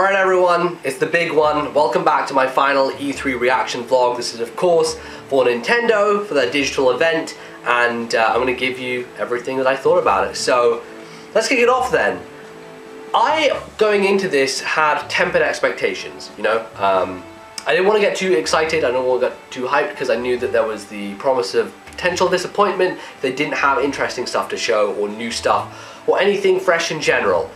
Alright everyone, it's the big one. Welcome back to my final E3 reaction vlog. This is of course for Nintendo, for their digital event, and I'm going to give you everything that I thought about it. So let's kick it off then. I, going into this, had tempered expectations, you know. I didn't want to get too excited, I didn't want to get too hyped because I knew that there was the promise of potential disappointment if they didn't have interesting stuff to show or new stuff or anything fresh in general.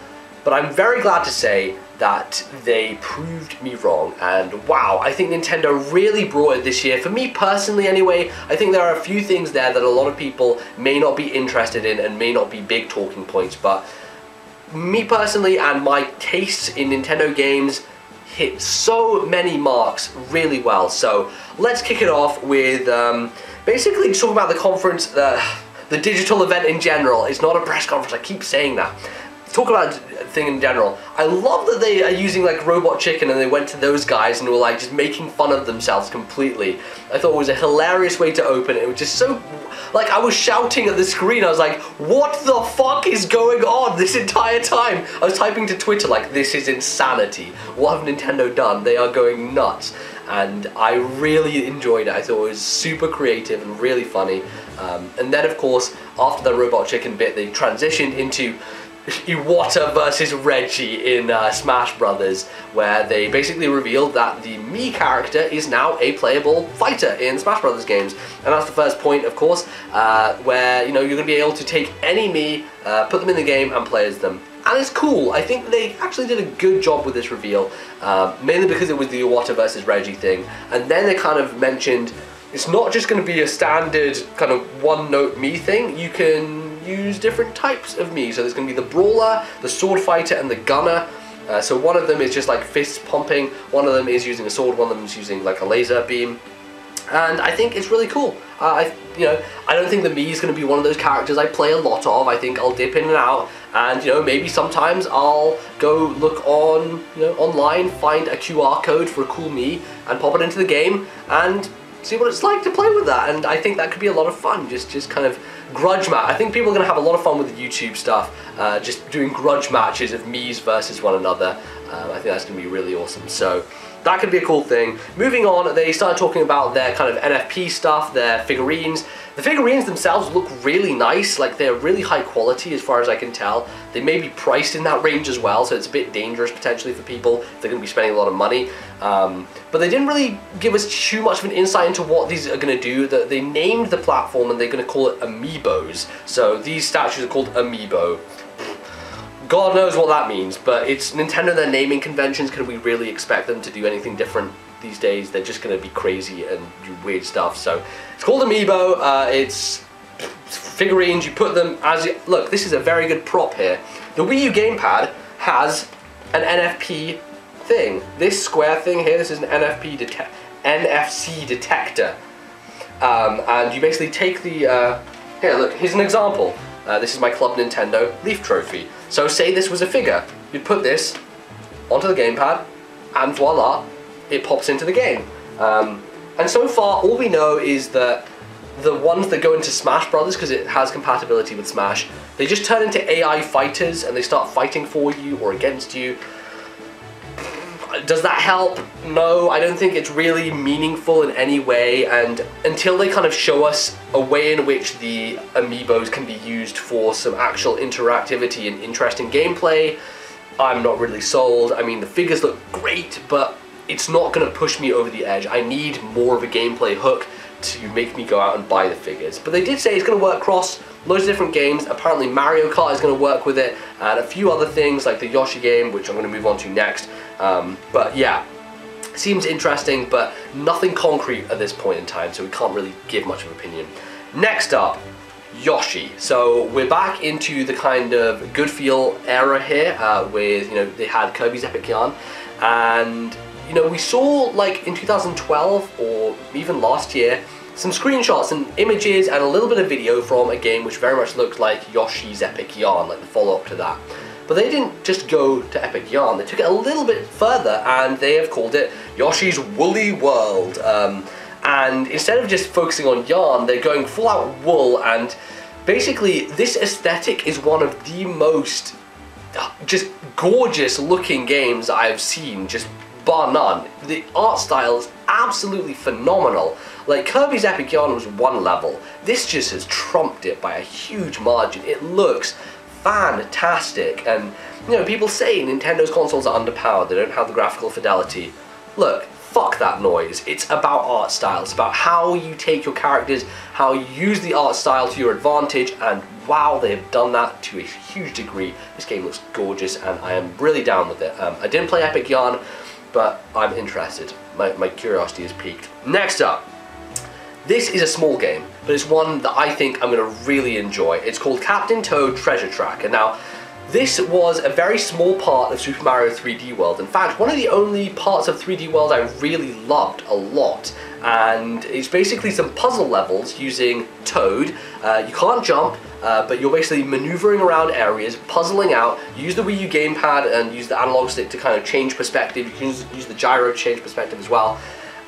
But I'm very glad to say that they proved me wrong, and wow, I think Nintendo really brought it this year. For me personally anyway, I think there are a few things there that a lot of people may not be interested in and may not be big talking points, but me personally and my tastes in Nintendo games hit so many marks really well. So let's kick it off with basically talk about the conference, the digital event in general. It's not a press conference, I keep saying that. Talk about the thing in general. I love that they are using like Robot Chicken and they went to those guys and were like just making fun of themselves completely. I thought it was a hilarious way to open it. It was just so, like, I was shouting at the screen. I was like, what the fuck is going on this entire time? I was typing to Twitter like, this is insanity. What have Nintendo done? They are going nuts. And I really enjoyed it. I thought it was super creative and really funny. And then of course, after the Robot Chicken bit, they transitioned into Iwata versus Reggie in Smash Brothers, where they basically revealed that the Mii character is now a playable fighter in Smash Brothers games. And that's the first point, of course, where, you know, you're going to be able to take any Mii, put them in the game and play as them. And it's cool. I think they actually did a good job with this reveal, mainly because it was the Iwata versus Reggie thing. And then they kind of mentioned it's not just going to be a standard kind of one-note Mii thing. You can use different types of Mii. So there's going to be the Brawler, the Sword Fighter, and the Gunner. So one of them is just like fists pumping, one of them is using a sword, one of them is using like a laser beam. And I think it's really cool. I don't think the Mii is going to be one of those characters I play a lot of. I think I'll dip in and out, and you know, maybe sometimes I'll go look on, you know, online, find a QR code for a cool Mii, and pop it into the game and see what it's like to play with that. And I think that could be a lot of fun. Just kind of grudge match. I think people are going to have a lot of fun with the YouTube stuff, just doing grudge matches of Mii's versus one another. I think that's going to be really awesome. So that could be a cool thing. Moving on, they started talking about their kind of NFP stuff, their figurines. The figurines themselves look really nice, like they're really high quality as far as I can tell. They may be priced in that range as well, so it's a bit dangerous potentially for people if they're going to be spending a lot of money. But they didn't really give us too much of an insight into what these are going to do. They named the platform and they're going to call it Amiibos. So these statues are called Amiibo. God knows what that means, but it's Nintendo, their naming conventions. Can we really expect them to do anything different these days? They're just going to be crazy and do weird stuff. So it's called Amiibo. It's figurines. You put them as you look. This is a very good prop here. The Wii U gamepad has an NFP thing. This square thing here. This is an NFC detector, and you basically take the. Here, look. Here's an example. This is my Club Nintendo Leaf Trophy. So say this was a figure. You'd put this onto the gamepad, and voila, it pops into the game. And so far, all we know is that the ones that go into Smash Brothers, because it has compatibility with Smash, they just turn into AI fighters and they start fighting for you or against you. Does that help? No, I don't think it's really meaningful in any way, and until they kind of show us a way in which the Amiibos can be used for some actual interactivity and interesting gameplay, I'm not really sold. I mean, the figures look great, but it's not going to push me over the edge. I need more of a gameplay hook to make me go out and buy the figures. But they did say it's going to work across loads of different games. Apparently Mario Kart is going to work with it, and a few other things like the Yoshi game, which I'm going to move on to next. But yeah, seems interesting, but nothing concrete at this point in time, so we can't really give much of an opinion. Next up, Yoshi. So we're back into the kind of good feel era here, with, you know, they had Kirby's Epic Yarn, and you know, we saw like in 2012 or even last year some screenshots and images and a little bit of video from a game which very much looked like Yoshi's Epic Yarn, like the follow-up to that. But they didn't just go to Epic Yarn, they took it a little bit further and they have called it Yoshi's Woolly World. And instead of just focusing on yarn, they're going full out wool, and basically this aesthetic is one of the most just gorgeous looking games I've seen, just bar none. The art style is absolutely phenomenal. Like, Kirby's Epic Yarn was one level. This just has trumped it by a huge margin. It looks fantastic, and you know, people say Nintendo's consoles are underpowered, they don't have the graphical fidelity. Look, fuck that noise. It's about art style. It's about how you take your characters, how you use the art style to your advantage, and wow, they have done that to a huge degree. This game looks gorgeous, and I am really down with it. I didn't play Epic Yarn, but I'm interested. My curiosity is piqued. Next up, this is a small game, but it's one that I think I'm going to really enjoy. It's called Captain Toad Treasure Tracker. Now, this was a very small part of Super Mario 3D World. In fact, one of the only parts of 3D World I really loved a lot. And it's basically some puzzle levels using Toad. You can't jump, but you're basically maneuvering around areas, puzzling out. You use the Wii U gamepad and use the analog stick to kind of change perspective. You can use the gyro to change perspective as well.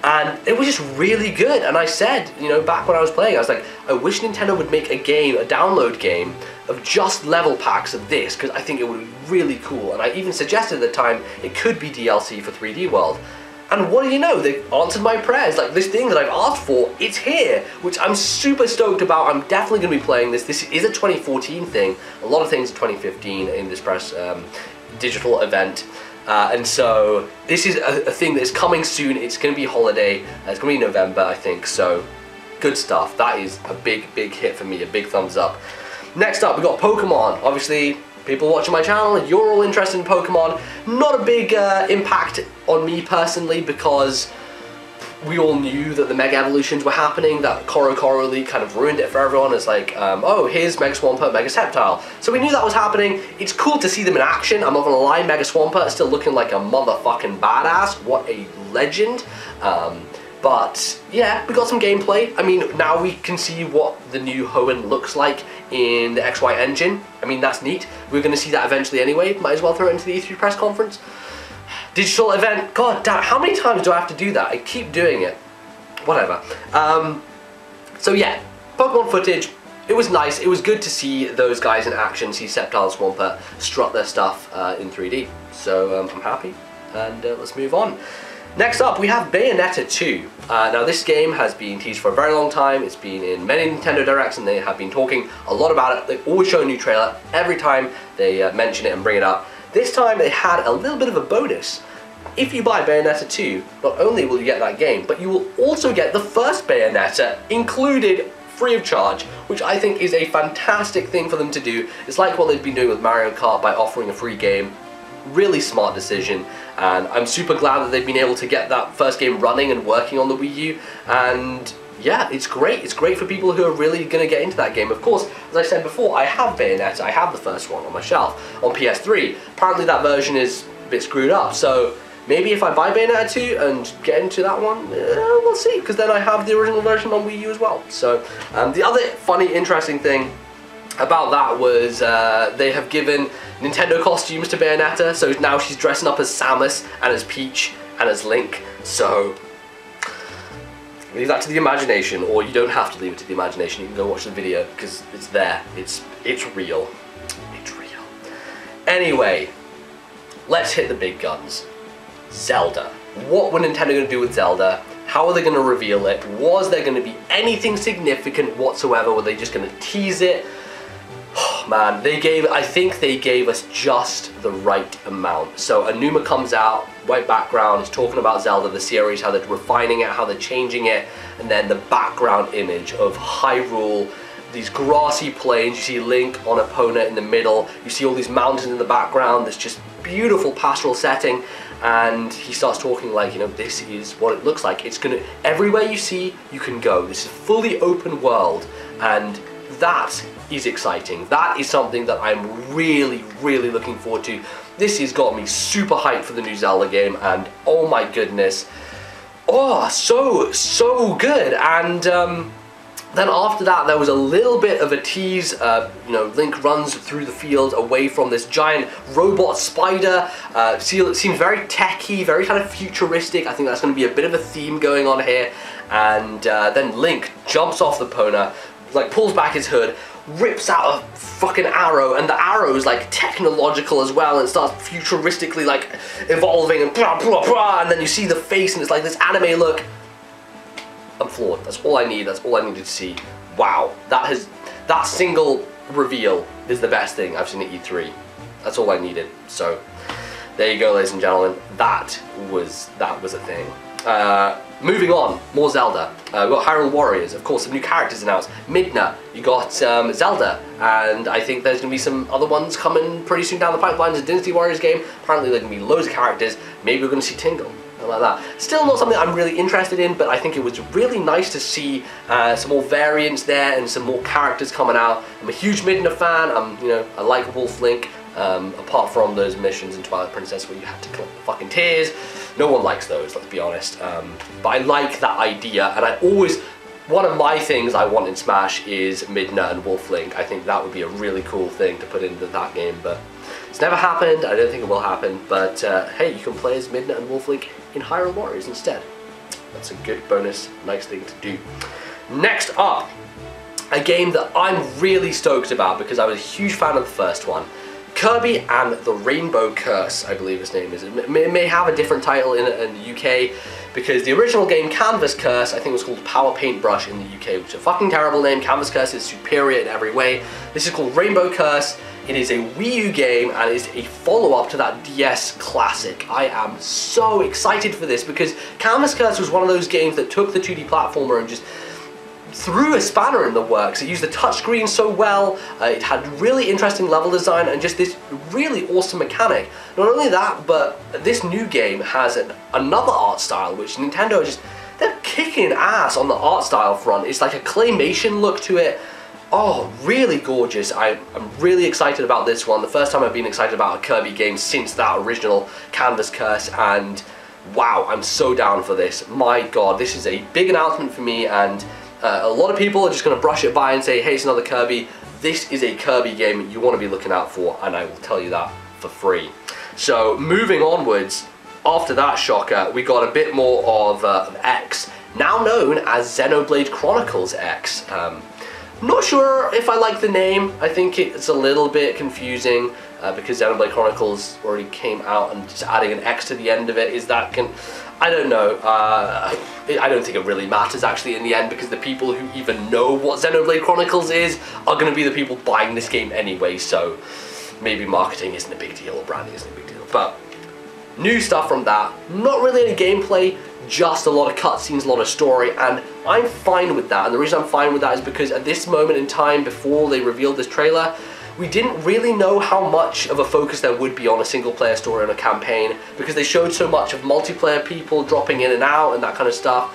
And it was just really good. And I said, you know, back when I was playing, I was like, I wish Nintendo would make a game, a download game, of just level packs of this, because I think it would be really cool. And I even suggested at the time it could be DLC for 3D World. And what do you know, they answered my prayers. Like, this thing that I've asked for, it's here, which I'm super stoked about. I'm definitely going to be playing this. This is a 2014 thing. A lot of things are 2015 in this press digital event. And so this is a thing that is coming soon. It's going to be holiday. It's going to be November, I think. So good stuff. That is a big, big hit for me. A big thumbs up. Next up, we got Pokemon. Obviously, people watching my channel, you're all interested in Pokemon. Not a big impact on me personally, because we all knew that the Mega Evolutions were happening. That Koro leak kind of ruined it for everyone. It's like, oh, here's Mega Swampert, Mega Sceptile. So we knew that was happening. It's cool to see them in action. I'm not gonna lie, Mega Swampert is still looking like a motherfucking badass. What a legend. But yeah, we got some gameplay. I mean, now we can see what the new Hoenn looks like in the XY engine. I mean, that's neat. We're going to see that eventually anyway. Might as well throw it into the E3 press conference. Digital event. God damn, how many times do I have to do that? I keep doing it. Whatever. So yeah, Pokemon footage. It was nice. It was good to see those guys in action, see Sceptile and Swampert strut their stuff in 3D. So I'm happy. And let's move on. Next up, we have Bayonetta 2. Now, this game has been teased for a very long time. It's been in many Nintendo Directs, and they have been talking a lot about it. They always show a new trailer every time they mention it and bring it up. This time, they had a little bit of a bonus. If you buy Bayonetta 2, not only will you get that game, but you will also get the first Bayonetta included free of charge, which I think is a fantastic thing for them to do. It's like what they've been doing with Mario Kart by offering a free game. Really smart decision, and I'm super glad that they've been able to get that first game running and working on the Wii U. And yeah, it's great. It's great for people who are really going to get into that game. Of course, as I said before, I have Bayonetta. I have the first one on my shelf on PS3. Apparently that version is a bit screwed up, so maybe if I buy Bayonetta 2 and get into that one, we'll see, because then I have the original version on Wii U as well. So the other funny, interesting thing about that was they have given Nintendo costumes to Bayonetta, so now she's dressing up as Samus and as Peach and as Link. So leave that to the imagination, or you don't have to leave it to the imagination. You can go watch the video because it's there. It's real. It's real. Anyway, let's hit the big guns. Zelda. What were Nintendo going to do with Zelda? How are they going to reveal it? Was there going to be anything significant whatsoever? Were they just going to tease it? Man, I think they gave us just the right amount. So Anuma comes out, white background, is talking about Zelda, the series, how they're refining it, how they're changing it, and then the background image of Hyrule, these grassy plains, you see Link on Epona in the middle, you see all these mountains in the background, this just beautiful pastoral setting, and he starts talking like, you know, this is what it looks like. It's gonna, everywhere you see, you can go. This is a fully open world, and that is exciting. That is something that I'm really, really looking forward to. This has got me super hyped for the new Zelda game, and oh my goodness, oh, so good. And then after that, there was a little bit of a tease. You know, Link runs through the field away from this giant robot spider. It seems very techy, very kind of futuristic. I think that's going to be a bit of a theme going on here. And then Link jumps off the Epona, like pulls back his hood, rips out a fucking arrow, and the arrow is like technological as well, and it starts futuristically like evolving and blah blah blah, and then you see the face and it's like this anime look. I'm floored. That's all I need. That's all I needed to see. Wow, that single reveal is the best thing I've seen at E3. That's all I needed. So there you go, ladies and gentlemen. That was a thing. Moving on, more Zelda. We've got Hyrule Warriors, of course, some new characters announced. Midna, you got Zelda, and I think there's going to be some other ones coming pretty soon down the pipeline. There's a Dynasty Warriors game. Apparently there's going to be loads of characters. Maybe we're going to see Tingle. Like that. Still not something I'm really interested in, but I think it was really nice to see some more variants there and some more characters coming out. I'm a huge Midna fan. I like Wolf Link. Apart from those missions in Twilight Princess where you had to collect the fucking tears, no one likes those. Let's be honest. But I like that idea, and one of my things I want in Smash is Midna and Wolf Link. I think that would be a really cool thing to put into that game, but it's never happened. I don't think it will happen. But hey, you can play as Midna and Wolf Link in Hyrule Warriors instead. That's a good bonus, nice thing to do. Next up, a game that I'm really stoked about because I was a huge fan of the first one. Kirby and the Rainbow Curse, I believe its name is. It may have a different title in the UK, because the original game, Canvas Curse, I think it was called Power Paintbrush in the UK, which is a fucking terrible name. Canvas Curse is superior in every way. This is called Rainbow Curse. It is a Wii U game, and it's a follow-up to that DS classic. I am so excited for this, because Canvas Curse was one of those games that took the 2D platformer and just threw a spanner in the works. It used the touchscreen so well, it had really interesting level design and just this really awesome mechanic. Not only that, but this new game has another art style, which Nintendo they're kicking ass on the art style front. It's like a claymation look to it. Oh, really gorgeous. I'm really excited about this one. The first time I've been excited about a Kirby game since that original Canvas Curse, and wow, I'm so down for this. My god, this is a big announcement for me, and a lot of people are just going to brush it by and say, hey, it's another Kirby. This is a Kirby game you want to be looking out for, and I will tell you that for free. So moving onwards, after that shocker, we got a bit more of X, now known as Xenoblade Chronicles X. Not sure if I like the name. I think it's a little bit confusing because Xenoblade Chronicles already came out, and just adding an X to the end of it, I don't know. I don't think it really matters actually in the end, because the people who even know what Xenoblade Chronicles is are going to be the people buying this game anyway, so maybe marketing isn't a big deal or branding isn't a big deal. But new stuff from that, not really any gameplay, just a lot of cutscenes, a lot of story, and I'm fine with that. And the reason I'm fine with that is because at this moment in time, before they revealed this trailer, we didn't really know how much of a focus there would be on a single player story and a campaign, because they showed so much of multiplayer people dropping in and out and that kind of stuff.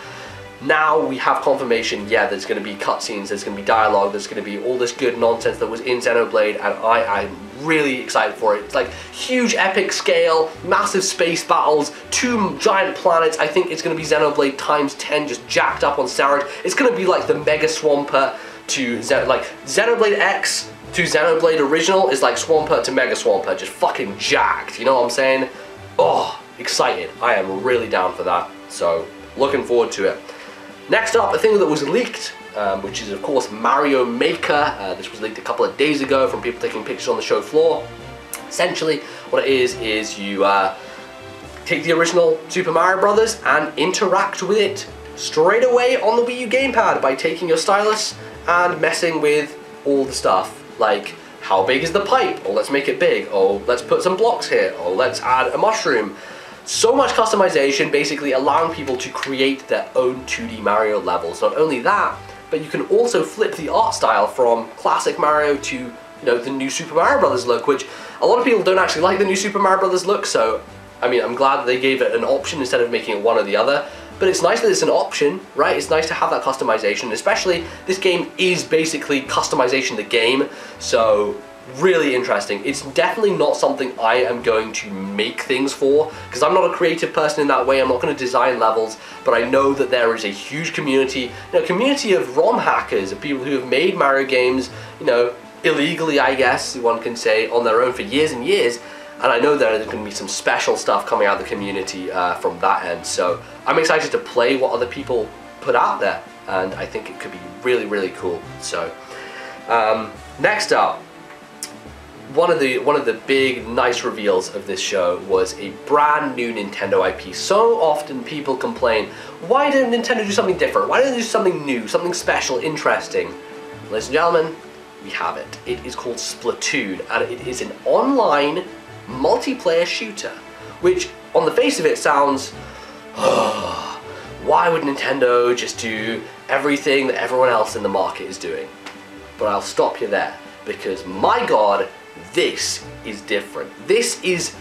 Now we have confirmation, yeah, there's going to be cutscenes, there's going to be dialogue, there's going to be all this good nonsense that was in Xenoblade, and I'm really excited for it. It's like huge epic scale, massive space battles, 2 giant planets. I think it's going to be Xenoblade times 10, just jacked up on steroids. It's going to be like the Mega Swampert to Xenoblade X to Xenoblade Original is like Swampert to Mega Swampert, just fucking jacked, you know what I'm saying? Oh, excited. I am really down for that, so looking forward to it. Next up, a thing that was leaked, which is of course Mario Maker. This was leaked a couple of days ago from people taking pictures on the show floor. Essentially, what it is you take the original Super Mario Brothers and interact with it straight away on the Wii U gamepad by taking your stylus and messing with all the stuff. Like, how big is the pipe? Or let's make it big. Or let's put some blocks here. Or let's add a mushroom. So much customization, basically allowing people to create their own 2D Mario levels. Not only that, but you can also flip the art style from classic Mario to, the new Super Mario Brothers look, which a lot of people don't actually like the new Super Mario Brothers look, so, I mean, I'm glad that they gave it an option instead of making it one or the other. But it's nice that it's an option, right? It's nice to have that customization, especially this game is basically customization the game, so really interesting. It's definitely not something I am going to make things for, because I'm not a creative person in that way. I'm not going to design levels, but I know that there is a huge community, community of ROM hackers, of people who have made Mario games, illegally, I guess one can say, on their own for years and years. And I know there's going to be some special stuff coming out of the community from that end, so I'm excited to play what other people put out there. and I think it could be really, really cool. So next up, one of the big nice reveals of this show was a brand new Nintendo IP. So often people complain, why didn't Nintendo do something different? Why didn't they do something new, something special, interesting? Ladies and gentlemen, we have it. It is called Splatoon, and it is an online multiplayer shooter, which on the face of it sounds, why would Nintendo just do everything that everyone else in the market is doing? But I'll stop you there, because my God, this is different. This is,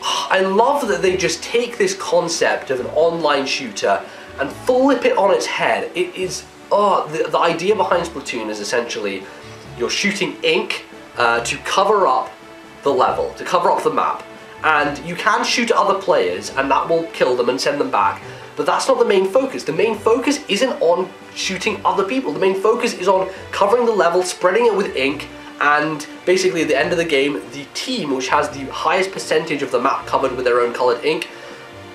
I love that they just take this concept of an online shooter and flip it on its head. It is, the idea behind Splatoon is essentially you're shooting ink to cover up the level, to cover up the map. And you can shoot at other players and that will kill them and send them back. But that's not the main focus. The main focus isn't on shooting other people. The main focus is on covering the level, spreading it with ink, and basically at the end of the game, the team which has the highest percentage of the map covered with their own colored ink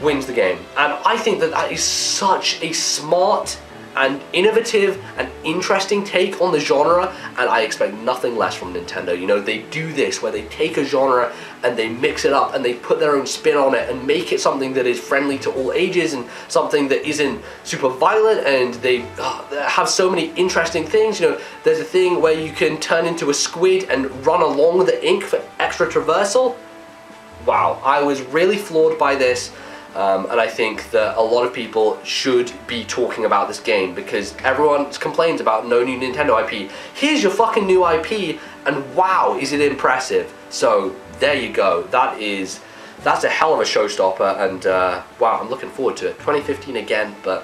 wins the game. And I think that that is such a smart and innovative and interesting take on the genre, and I expect nothing less from Nintendo. You know, they do this where they take a genre and they mix it up and they put their own spin on it and make it something that is friendly to all ages and something that isn't super violent, and they have so many interesting things. You know, there's a thing where you can turn into a squid and run along the ink for extra traversal. Wow, I was really floored by this. And I think that a lot of people should be talking about this game, because everyone complains about no new Nintendo IP. Here's your fucking new IP, and wow, is it impressive. So there you go. That's a hell of a showstopper, and wow, I'm looking forward to it. 2015 again, but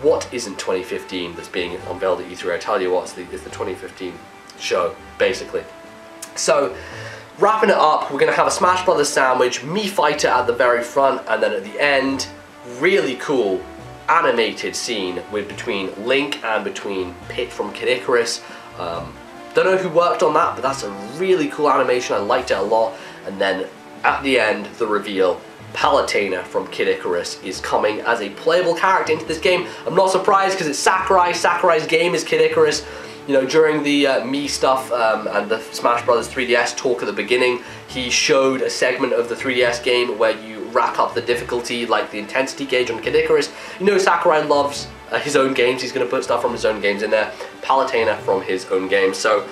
what isn't 2015 that's being unveiled at E3? I tell you what, it's the 2015 show, basically. So, wrapping it up, we're going to have a Smash Brothers sandwich, Mii Fighter at the very front, and then at the end, really cool animated scene between Link and between Pit from Kid Icarus. Don't know who worked on that, but that's a really cool animation. I liked it a lot. And then at the end, the reveal, Palutena from Kid Icarus is coming as a playable character into this game. I'm not surprised, because it's Sakurai. Sakurai's game is Kid Icarus. You know, during the Mii stuff and the Smash Brothers 3DS talk at the beginning, he showed a segment of the 3DS game where you rack up the difficulty, like the intensity gauge on Kid Icarus. You know, Sakurai loves his own games. He's going to put stuff from his own games in there. Palutena from his own game. So,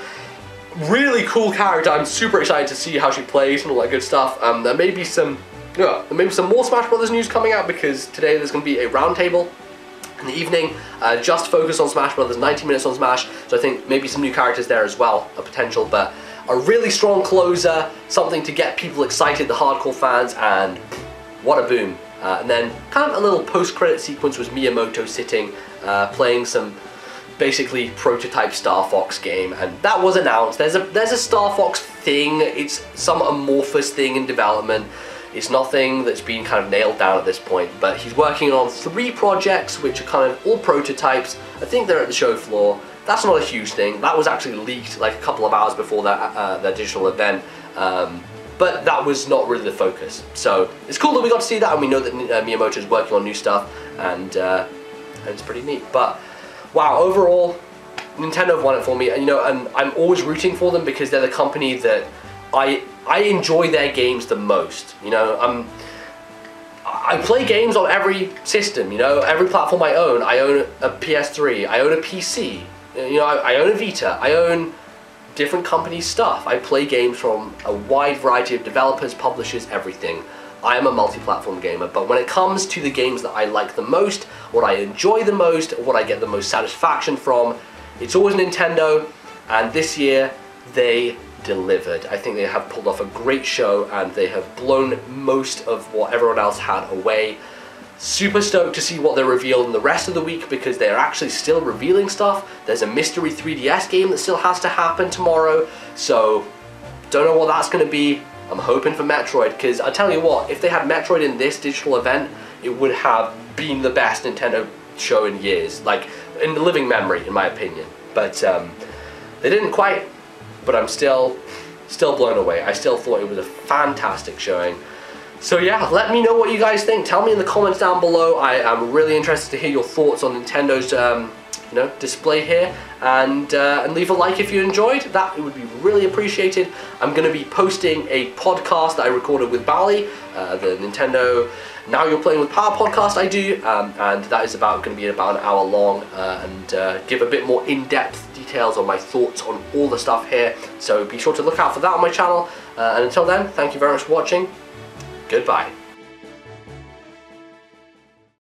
really cool character. I'm super excited to see how she plays and all that good stuff. There may be some more Smash Brothers news coming out, because today there's going to be a roundtable in the evening, just focused on Smash Brothers, 90 minutes on Smash, so I think maybe some new characters there as well, a potential, but a really strong closer, something to get people excited, the hardcore fans, and what a boom. And then kind of a little post-credit sequence was Miyamoto sitting, playing some basically prototype Star Fox game, and that was announced. There's a Star Fox thing, it's some amorphous thing in development. It's nothing that's been kind of nailed down at this point, but he's working on 3 projects which are kind of all prototypes. I think they're at the show floor. That's not a huge thing. That was actually leaked like a couple of hours before that their digital event, but that was not really the focus. So it's cool that we got to see that, and we know that Miyamoto is working on new stuff, and it's pretty neat. But wow, overall, Nintendo have won it for me, and you know, and I'm always rooting for them, because they're the company that I enjoy their games the most. You know, I play games on every system, you know, every platform I own. I own a PS3, I own a PC, you know, I own a Vita, I own different companies' stuff. I play games from a wide variety of developers, publishers, everything. I am a multi-platform gamer, but when it comes to the games that I like the most, what I enjoy the most, what I get the most satisfaction from, it's always Nintendo, and this year they delivered. I think they have pulled off a great show, and they have blown most of what everyone else had away. Super stoked to see what they reveal in the rest of the week, because they are actually still revealing stuff. There's a mystery 3DS game that still has to happen tomorrow, so don't know what that's going to be. I'm hoping for Metroid, because I tell you what, if they had Metroid in this digital event, it would have been the best Nintendo show in years, like in the living memory, in my opinion. But they didn't quite. But I'm still blown away. I still thought it was a fantastic showing. So yeah, let me know what you guys think. Tell me in the comments down below. I am really interested to hear your thoughts on Nintendo's display here, and leave a like if you enjoyed. That it would be really appreciated. I'm going to be posting a podcast that I recorded with Bally, the Nintendo Now You're Playing with Power podcast I do, and that is going to be about an hour long, and give a bit more in-depth details on my thoughts on all the stuff here. So be sure to look out for that on my channel, and until then, thank you very much for watching. Goodbye.